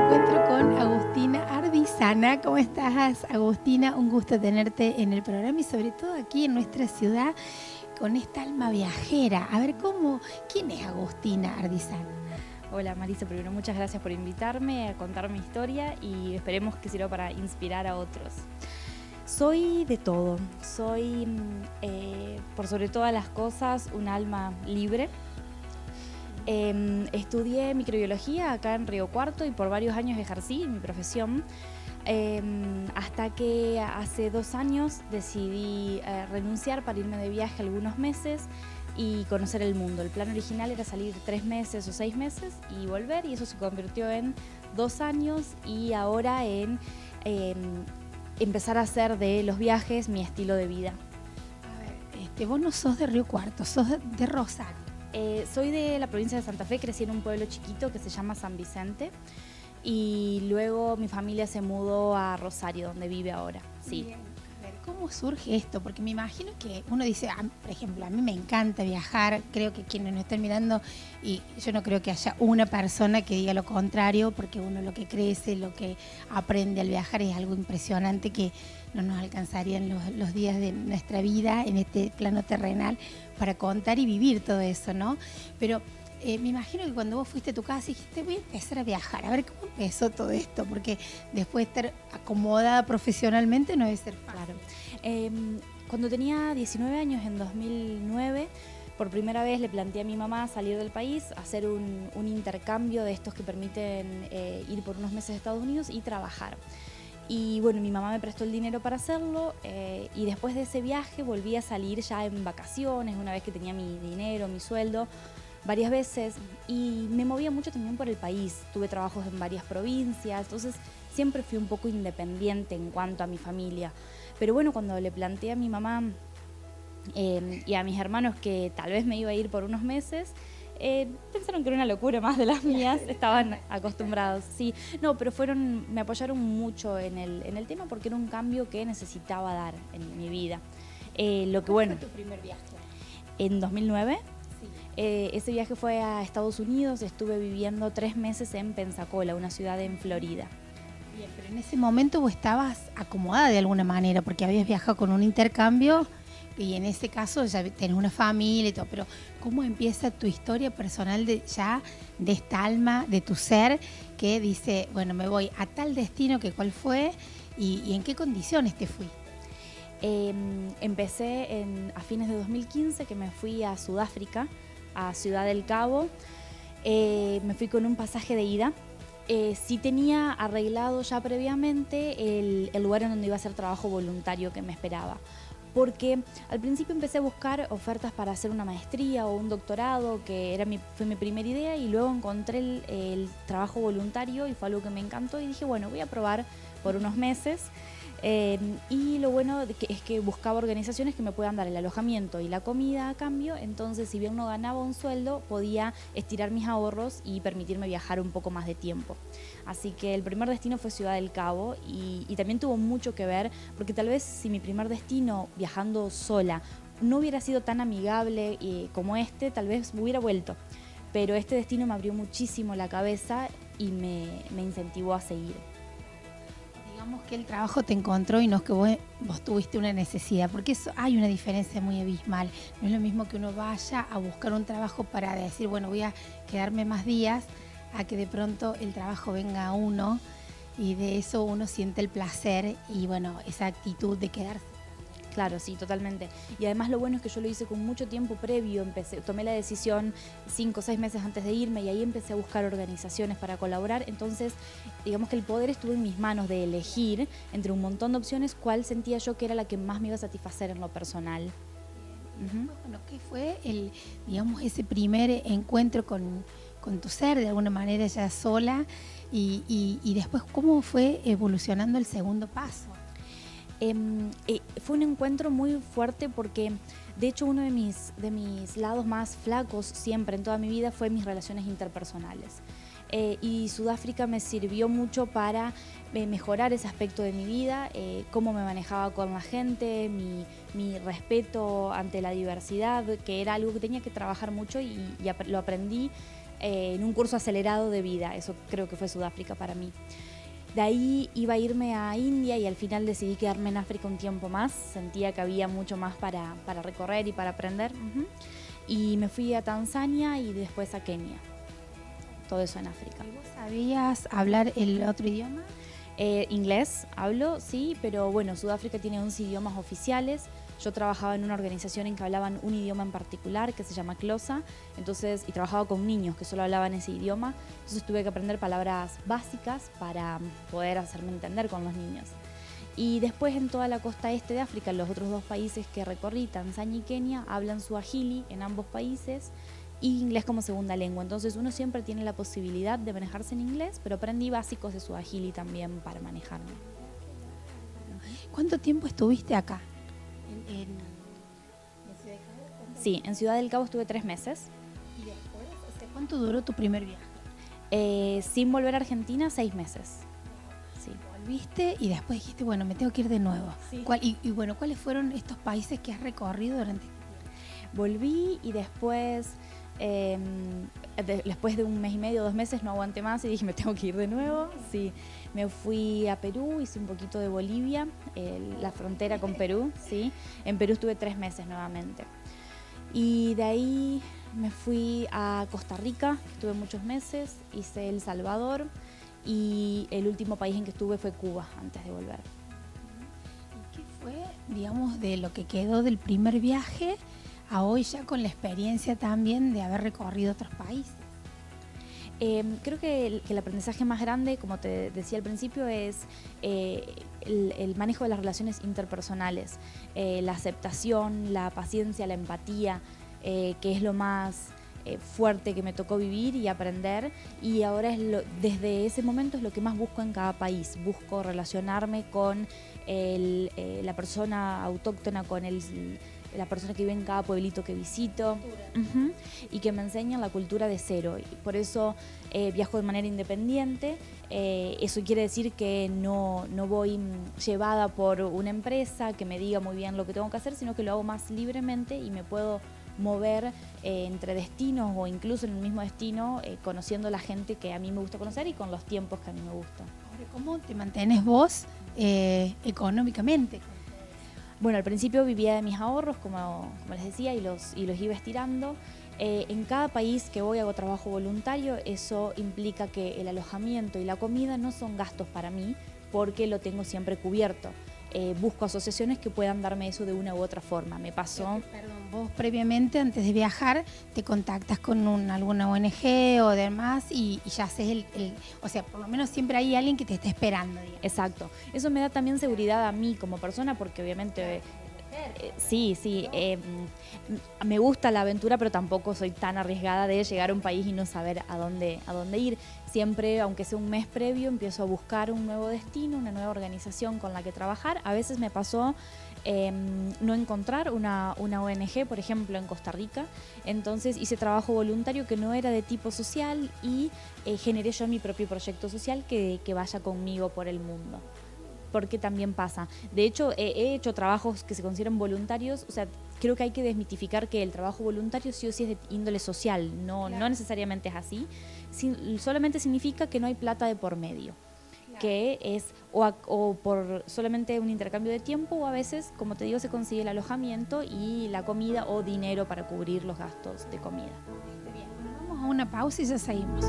encuentro con Agustina Ardizana. ¿Cómo estás, Agustina? Un gusto tenerte en el programa y sobre todo aquí en nuestra ciudad con esta alma viajera. A ver, ¿quién es Agustina Ardizana? Hola Marisa, primero muchas gracias por invitarme a contar mi historia y esperemos que sirva para inspirar a otros. Soy de todo, soy por sobre todas las cosas un alma libre. Estudié microbiología acá en Río Cuarto y por varios años ejercí mi profesión, hasta que hace 2 años decidí renunciar para irme de viaje algunos meses y conocer el mundo. El plan original era salir 3 meses o 6 meses y volver, y eso se convirtió en 2 años y ahora en empezar a hacer de los viajes mi estilo de vida. A ver, vos no sos de Río Cuarto, sos de Rosario. Soy de la provincia de Santa Fe, crecí en un pueblo chiquito que se llama San Vicente y luego mi familia se mudó a Rosario, donde vive ahora. Sí. Bien. A ver, ¿cómo surge esto? Porque me imagino que uno dice, por ejemplo, a mí me encanta viajar, creo que quienes nos están mirando, y yo no creo que haya una persona que diga lo contrario, porque uno lo que crece, lo que aprende al viajar es algo impresionante que no nos alcanzarían los días de nuestra vida en este plano terrenal para contar y vivir todo eso, ¿no? Pero me imagino que cuando vos fuiste a tu casa dijiste, voy a empezar a viajar, a ver cómo empezó todo esto, porque después de estar acomodada profesionalmente no debe ser fácil. Claro. Cuando tenía 19 años, en 2009, por primera vez le planteé a mi mamá salir del país, hacer un intercambio de estos que permiten ir por unos meses a Estados Unidos y trabajar. Y bueno, mi mamá me prestó el dinero para hacerlo, y después de ese viaje volví a salir ya en vacaciones, una vez que tenía mi dinero, mi sueldo, varias veces, y me movía mucho también por el país. Tuve trabajos en varias provincias, entonces siempre fui un poco independiente en cuanto a mi familia. Pero bueno, cuando le planteé a mi mamá y a mis hermanos que tal vez me iba a ir por unos meses, pensaron que era una locura más de las mías, estaban acostumbrados, sí. No, pero me apoyaron mucho en el tema porque era un cambio que necesitaba dar en mi vida. ¿Cuál fue tu primer viaje? En 2009. Sí. Ese viaje fue a Estados Unidos, estuve viviendo 3 meses en Pensacola, una ciudad en Florida. Bien, pero en ese momento vos estabas acomodada de alguna manera porque habías viajado con un intercambio y en ese caso ya tenés una familia y todo, pero ¿cómo empieza tu historia personal de esta alma, de tu ser que dice, bueno, me voy a tal destino, que cuál fue y en qué condiciones te fui? Empecé a fines de 2015, que me fui a Sudáfrica, a Ciudad del Cabo. Me fui con un pasaje de ida. Sí tenía arreglado ya previamente el lugar en donde iba a hacer trabajo voluntario que me esperaba, porque al principio empecé a buscar ofertas para hacer una maestría o un doctorado, que fue mi primera idea, y luego encontré el trabajo voluntario y fue algo que me encantó y dije, bueno, voy a probar por unos meses. Y lo bueno es que buscaba organizaciones que me puedan dar el alojamiento y la comida a cambio, entonces si bien no ganaba un sueldo, podía estirar mis ahorros y permitirme viajar un poco más de tiempo. Así que el primer destino fue Ciudad del Cabo y también tuvo mucho que ver, porque tal vez si mi primer destino viajando sola no hubiera sido tan amigable como tal vez me hubiera vuelto. Pero este destino me abrió muchísimo la cabeza y me incentivó a seguir. Digamos que el trabajo te encontró y no es que vos tuviste una necesidad, porque eso hay una diferencia muy abismal. No es lo mismo que uno vaya a buscar un trabajo para decir, bueno, voy a quedarme más días, a que de pronto el trabajo venga a uno y de eso uno siente el placer y bueno, esa actitud de quedarse. Claro, sí, totalmente. Y además lo bueno es que yo lo hice con mucho tiempo previo. Tomé la decisión 5 o 6 meses antes de irme y ahí empecé a buscar organizaciones para colaborar. Entonces, digamos que el poder estuvo en mis manos de elegir entre un montón de opciones cuál sentía yo que era la que más me iba a satisfacer en lo personal. Bueno, ¿qué fue ese primer encuentro con tu ser, de alguna manera ya sola? Y después, ¿cómo fue evolucionando el segundo paso? Fue un encuentro muy fuerte porque de hecho uno de mis lados más flacos siempre en toda mi vida fue mis relaciones interpersonales, y Sudáfrica me sirvió mucho para mejorar ese aspecto de mi vida, cómo me manejaba con la gente, mi respeto ante la diversidad, que era algo que tenía que trabajar mucho y lo aprendí en un curso acelerado de vida. Eso creo que fue Sudáfrica para mí. De ahí iba a irme a India y al final decidí quedarme en África un tiempo más. Sentía que había mucho más para recorrer y para aprender. Y me fui a Tanzania y después a Kenia. Todo eso en África. ¿Y vos sabías hablar el otro idioma? Inglés hablo, sí, pero bueno, Sudáfrica tiene 11 idiomas oficiales. Yo trabajaba en una organización en que hablaban un idioma en particular que se llama Xhosa, entonces, y trabajaba con niños que solo hablaban ese idioma, entonces tuve que aprender palabras básicas para poder hacerme entender con los niños. Y después en toda la costa este de África, los otros 2 países que recorrí, Tanzania y Kenia, hablan suajili en ambos países y inglés como segunda lengua. Entonces uno siempre tiene la posibilidad de manejarse en inglés, pero aprendí básicos de suajili también para manejarme. ¿Cuánto tiempo estuviste acá? En Ciudad del Cabo. Sí, en Ciudad del Cabo estuve 3 meses. ¿Y después? O sea, ¿cuánto duró tu primer viaje? Sin volver a Argentina, 6 meses. Sí. Volviste y después dijiste, bueno, me tengo que ir de nuevo. Sí. Y bueno, ¿cuáles fueron estos países que has recorrido durante este tiempo? Volví y después, después de 1 mes y medio, 2 meses, no aguanté más y dije, me tengo que ir de nuevo. Sí. Me fui a Perú, hice un poquito de Bolivia, la frontera con Perú, sí. En Perú estuve 3 meses nuevamente. Y de ahí me fui a Costa Rica, estuve muchos meses, hice El Salvador y el último país en que estuve fue Cuba, antes de volver. ¿Y qué fue, digamos, de lo que quedó del primer viaje a hoy ya con la experiencia también de haber recorrido otros países? Creo que el aprendizaje más grande, como te decía al principio, es el manejo de las relaciones interpersonales, la aceptación, la paciencia, la empatía, que es lo más fuerte que me tocó vivir y aprender, y ahora desde ese momento es lo que más busco en cada país. Busco relacionarme con la persona autóctona, con la persona que vive en cada pueblito que visito, y que me enseñan la cultura de cero. Y por eso viajo de manera independiente. Eso quiere decir que no voy llevada por una empresa que me diga muy bien lo que tengo que hacer, sino que lo hago más libremente y me puedo mover entre destinos o incluso en el mismo destino, conociendo la gente que a mí me gusta conocer y con los tiempos que a mí me gustan. Ahora, ¿cómo te mantienes vos económicamente? Bueno, al principio vivía de mis ahorros, como les decía, y los iba estirando. En cada país que voy hago trabajo voluntario, eso implica que el alojamiento y la comida no son gastos para mí, porque lo tengo siempre cubierto. Busco asociaciones que puedan darme eso de una u otra forma. Me pasó... Perdón, vos previamente, antes de viajar, te contactas con alguna ONG o demás y ya haces o sea, por lo menos siempre hay alguien que te está esperando, digamos. Exacto. Eso me da también seguridad a mí como persona, porque obviamente... Sí, me gusta la aventura, pero tampoco soy tan arriesgada de llegar a un país y no saber a dónde ir. Siempre, aunque sea un mes previo, empiezo a buscar un nuevo destino, una nueva organización con la que trabajar. A veces me pasó no encontrar una ONG, por ejemplo, en Costa Rica. Entonces hice trabajo voluntario que no era de tipo social y generé yo mi propio proyecto social que vaya conmigo por el mundo. Porque también pasa. De hecho, he hecho trabajos que se consideran voluntarios. O sea, creo que hay que desmitificar que el trabajo voluntario sí o sí es de índole social. No necesariamente es así. Solamente significa que no hay plata de por medio. Claro. Que es o por solamente un intercambio de tiempo, o a veces, como te digo, se consigue el alojamiento y la comida o dinero para cubrir los gastos de comida. Bien, bueno, vamos a una pausa y ya seguimos.